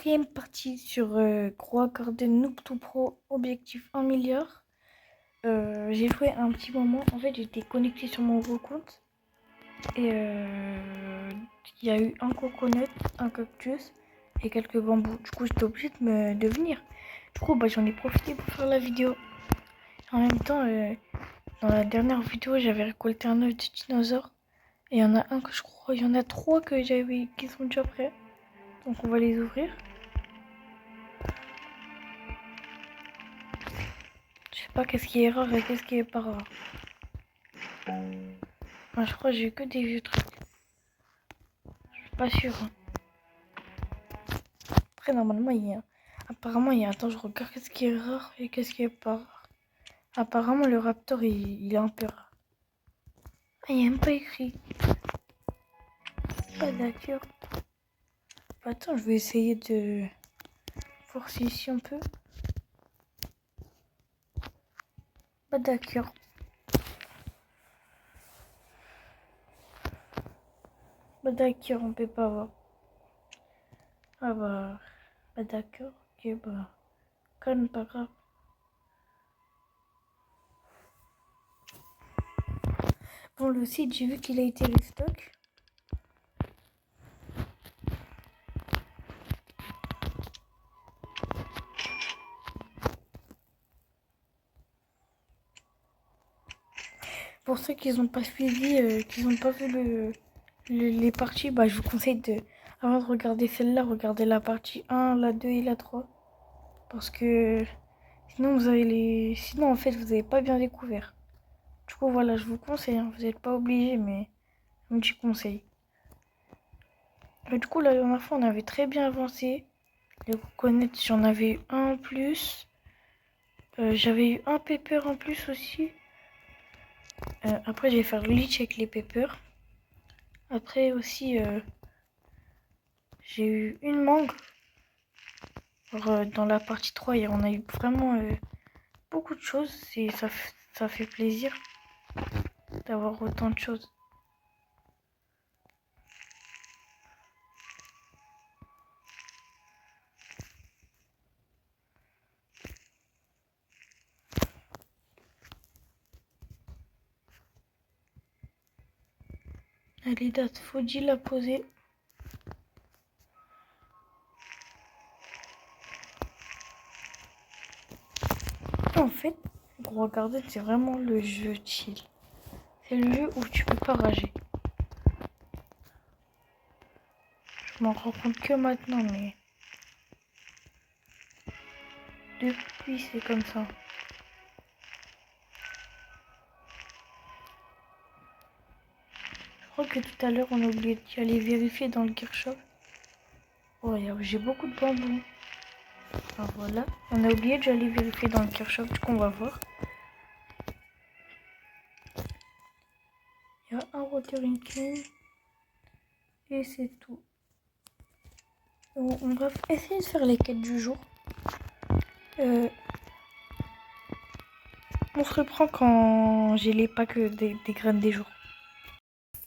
quatrième partie sur Croix Garden Noob 2 Pro objectif 1 milliard. J'ai joué un petit moment. En fait, j'étais connecté sur mon gros compte. Et il y a eu un coconut, un cactus et quelques bambous. Du coup, j'étais obligée de venir. Du coup, j'en ai profité pour faire la vidéo. En même temps, dans la dernière vidéo, j'avais récolté un œuf de dinosaure. Et il y en a un que je crois, il y en a 3 que j'avais qui sont déjà prêts. Donc on va les ouvrir. Je sais pas qu'est-ce qui est rare et qu'est-ce qui est pas rare. Enfin, je crois que j'ai eu que des vieux trucs. Je suis pas sûre. Après, normalement, il y a... Apparemment, il y a... Attends, je regarde qu'est-ce qui est rare et qu'est-ce qui est pas rare. Apparemment, le Raptor, il est un peu rare. Ah, il n'y a même pas écrit. Pas d'accord. Attends, je vais essayer de forcer ici un peu. Pas d'accord. Pas d'accord, on peut pas voir. Ah bah... Pas d'accord. Ok, bah... Quand même pas grave. Bon, le site, j'ai vu qu'il a été restock. Pour ceux qui n'ont pas suivi, qui n'ont pas vu les parties, je vous conseille avant de regarder celle-là, regardez la partie 1, la 2 et la 3. Parce que sinon, sinon en fait, vous n'avez pas bien découvert. Du coup, voilà, je vous conseille. Hein, vous n'êtes pas obligé, mais un petit conseil. Et du coup, la dernière fois, on avait très bien avancé. Les coconuts, j'en avais eu un en plus. J'avais eu un pepper en plus aussi. Après, je vais faire le glitch avec les peppers. Après aussi, j'ai eu une mangue. Alors, dans la partie 3, on a eu vraiment beaucoup de choses. Ça fait plaisir d'avoir autant de choses. Allez, date, faut-il la poser. En fait, Croix Garden, c'est vraiment le jeu chill. C'est le jeu où tu peux pas rager. Je m'en rends compte que maintenant, mais depuis, c'est comme ça. Je crois que tout à l'heure, on a oublié d'y aller vérifier dans le gear shop. Oh, j'ai beaucoup de bambous. Ah, voilà. On a oublié d'aller vérifier dans le gear shop, du coup, on va voir. Il y a un watering can. Et c'est tout. On va essayer de faire les quêtes du jour. On se reprend quand j'ai les packs des graines des jours.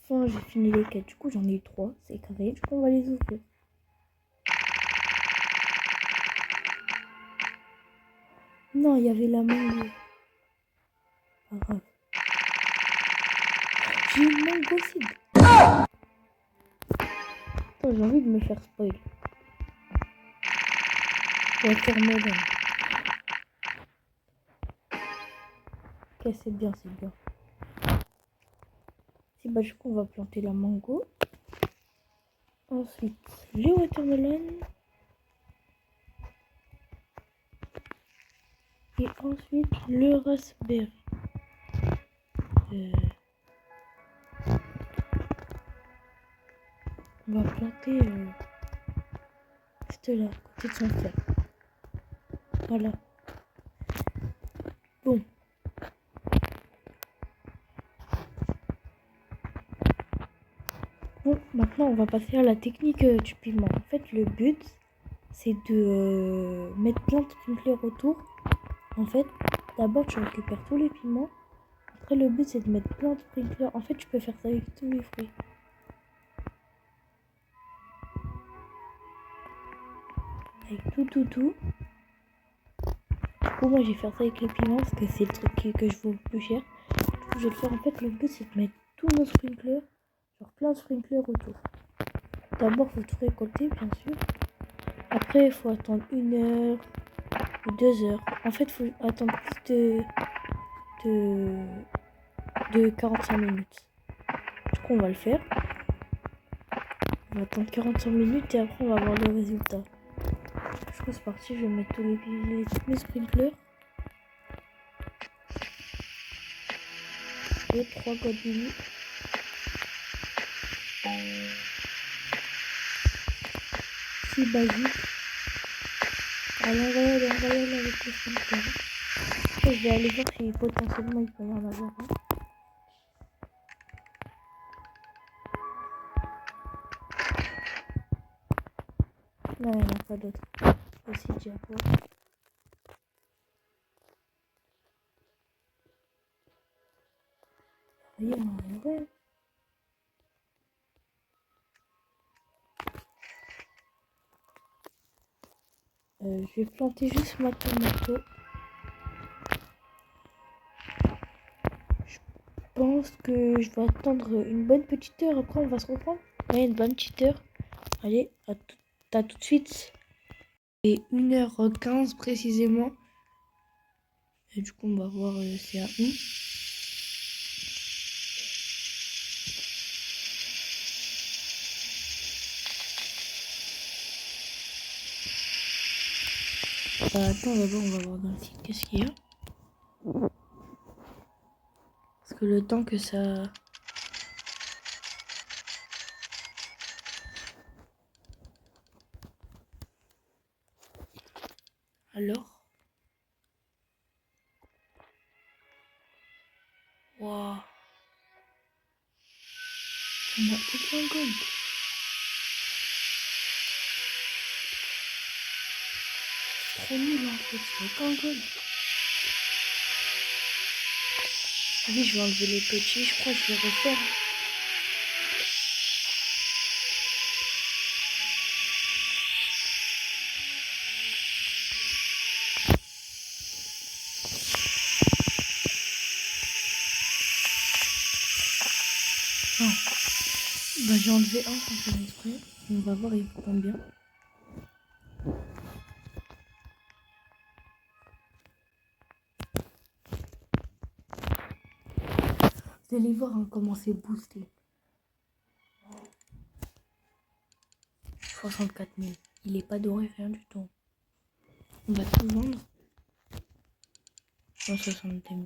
Enfin, j'ai fini les quêtes. Du coup, j'en ai eu 3. C'est carré. Du coup, on va les ouvrir. Non, il y avait la mangue. Pas grave. J'ai une mangue aussi. Oh, j'ai envie de me faire spoil. Watermelon. Ok, c'est bien, c'est bien. Si, du coup, on va planter la mango. Ensuite, les watermelon. Et ensuite, le raspberry. On va planter juste là, à côté de son frère. Voilà. Bon. Bon, maintenant on va passer à la technique du piment. En fait, le but, c'est de mettre plein de sprinklers autour. En fait, d'abord tu récupères tous les piments. Après, le but, c'est de mettre plein de sprinklers. En fait, tu peux faire ça avec tous les fruits. avec tout. Du coup, moi, je vais faire ça avec les piments parce que c'est le truc que je vaux le plus cher. Du coup, je vais le faire. En fait, le but, c'est de mettre tous nos sprinklers, genre plein de sprinklers autour. D'abord, il faut tout récolter, bien sûr. Après, il faut attendre 1 heure ou 2 heures. En fait, il faut attendre plus de 45 minutes. Du coup, on va le faire. On va attendre 45 minutes et après, on va voir le résultat. Du coup, c'est parti. Je vais mettre tous mes sprinklers. 2, 3 godilles. C'est basique. Alors, on va y aller avec les sprinklers. Après, je vais aller voir si potentiellement il peut y en avoir un. Non, il n'y en a pas d'autres. Aussi, déjà voir. Oui, en vrai. Je vais planter juste ma tomato. Je pense que je vais attendre une bonne petite heure. Après, on va se reprendre. Ouais, une bonne petite heure. Allez, à tout de suite. Et 1h15 précisément. Et du coup, on va voir c'est à où. Attends, d'abord, on va voir dans le site qu'est-ce qu'il y a. Parce que le temps que ça... Alors? Waouh! On a aucun gold. Trop nul en fait, c'est aucun gold. Allez, je vais enlever les petits, je crois que je vais refaire. Non. Bah j'ai enlevé un sans faire exprès. On va voir il prend bien. Vous allez voir hein, comment c'est boosté. 64 000. Il est pas doré, rien du tout. On va tout vendre. 162 000.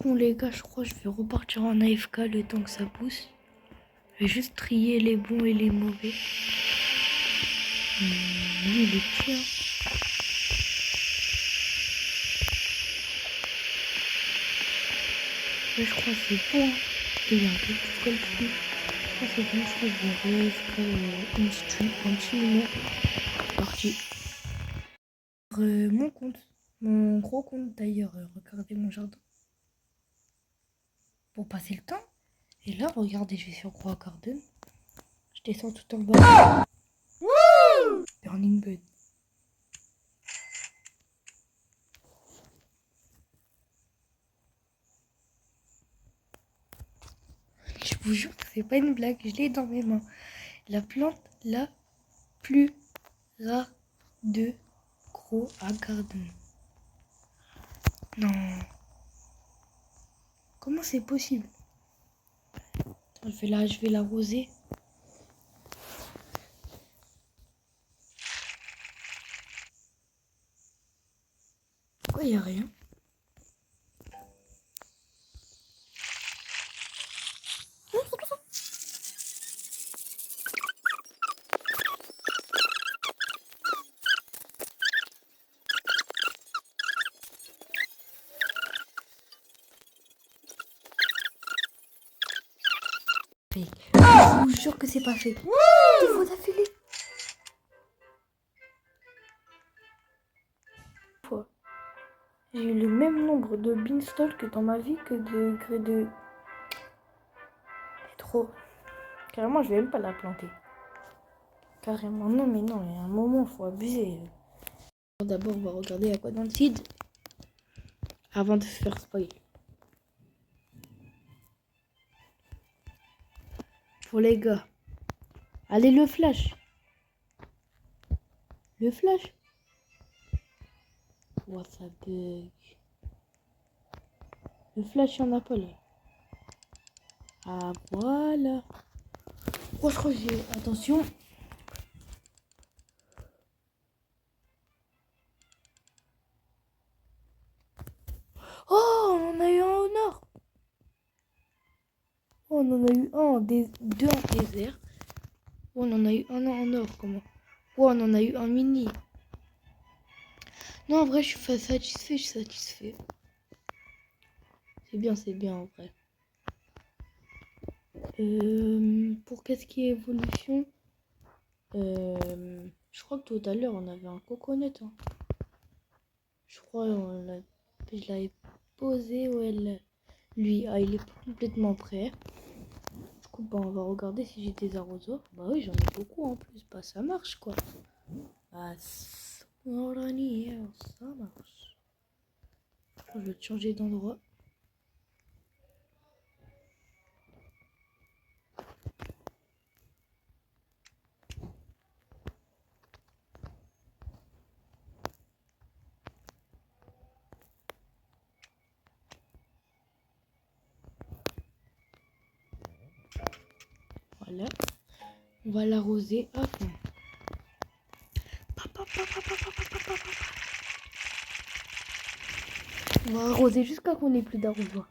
Bon les gars, je crois que je vais repartir en AFK le temps que ça pousse. Je vais juste trier les bons et les mauvais. Lui il est petit hein. Là, je crois que c'est bon. Hein. Il y a un peu de gold dessus. Je crois que c'est bon, je crois que je vais AFK une stream, un petit moment. Parti. Mon compte. Mon gros compte d'ailleurs. Regardez mon jardin. Pour passer le temps. Et là, regardez, je vais sur Croix Garden. Je descends tout en bas. Burning Bud. Je vous jure que c'est pas une blague, je l'ai dans mes mains. La plante la plus rare de Croix Garden. Non. Comment c'est possible? Attends, je vais l'arroser. Pourquoi il n'y a rien? Je vous jure que c'est pas fait. Il faut d'affilée. J'ai eu le même nombre de beanstalk dans ma vie que de trop. Carrément, je vais même pas la planter. Carrément, non, mais non, il y a un moment, faut abuser. D'abord, on va regarder à quoi dans le feed avant de se faire spoiler. Pour les gars, allez, le flash. Le flash. Oh, ça bug. Le flash, il n'y en a pas là. Ah, voilà. Oh, je crois que j'ai... Attention. Oh, on en a eu un au nord. Oh, on en a eu deux en désert. Oh, on en a eu un en or, comment? Oh, on en a eu un mini. Non, en vrai, je suis satisfait, C'est bien, en vrai. Pour qu'est-ce qui est évolution, je crois que tout à l'heure, on avait un coconut. Hein. Je crois je l'avais posé, ouais, lui, il est complètement prêt. Du coup, bah, on va regarder si j'ai des arrosoirs. Bah oui, j'en ai beaucoup en plus. Bah, ça marche, quoi. Bah, ça marche. Je vais te changer d'endroit. Voilà. On va l'arroser à fond. On va arroser jusqu'à qu'on n'ait plus d'arrosoir.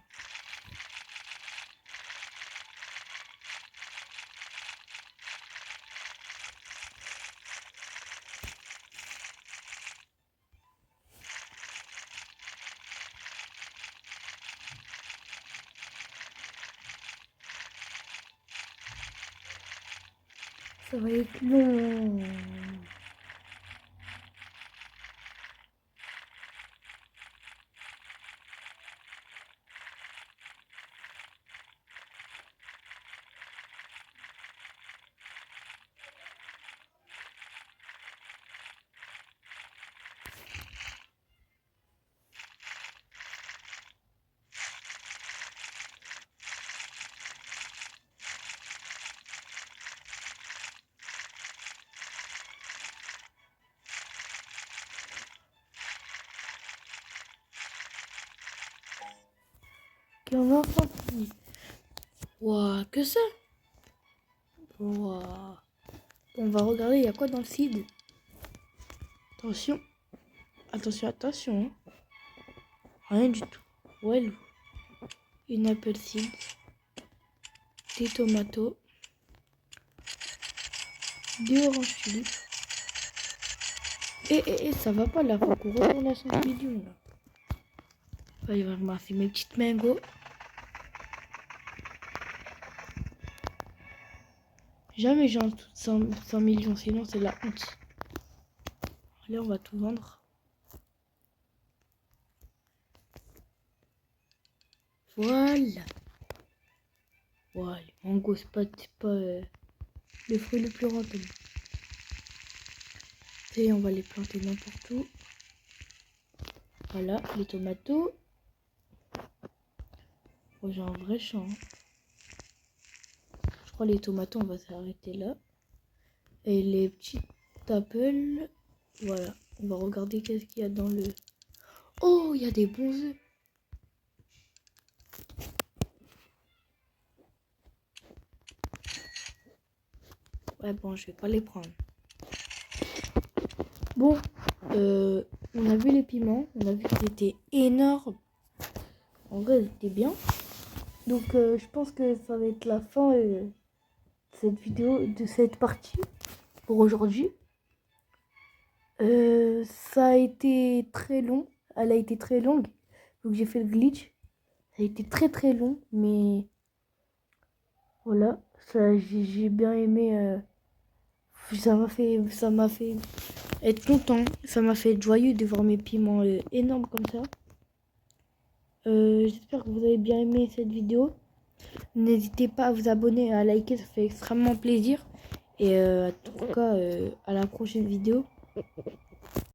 Ça va être long. Ok, on a enfin fini. Waouh, que ça? Waouh. On va regarder, il y a quoi dans le feed? Attention. Attention. Hein. Rien du tout. Ouais, une apple seed. Des tomatos. Des oranges tulipes. Et ça va pas là, faut qu'on retourne à 5 millions là. Il va ramasser mes petites mangots. Jamais j'ai en tout 100 millions, sinon c'est la honte. Allez, on va tout vendre. Voilà. Voilà, les mangos, c'est pas le fruit le plus rentable. Et on va les planter n'importe où. Voilà, les tomatos. Oh, j'ai un vrai champ. Hein. Je crois les tomatos, on va s'arrêter là. Et les petits apples, voilà. On va regarder qu'est-ce qu'il y a dans le... Oh, il y a des bons œufs. Ouais, bon, je vais pas les prendre. Bon, on a vu les piments. On a vu qu'ils étaient énormes. En vrai, ils étaient bien. Donc, je pense que ça va être la fin de cette vidéo, de cette partie pour aujourd'hui. Ça a été très long. Elle a été très longue. Donc, j'ai fait le glitch. Ça a été très très long. Mais voilà, j'ai bien aimé. Ça m'a fait être content. Ça m'a fait être joyeux de voir mes piments énormes comme ça. J'espère que vous avez bien aimé cette vidéo. N'hésitez pas à vous abonner, à liker, ça fait extrêmement plaisir. Et en tout cas, à la prochaine vidéo.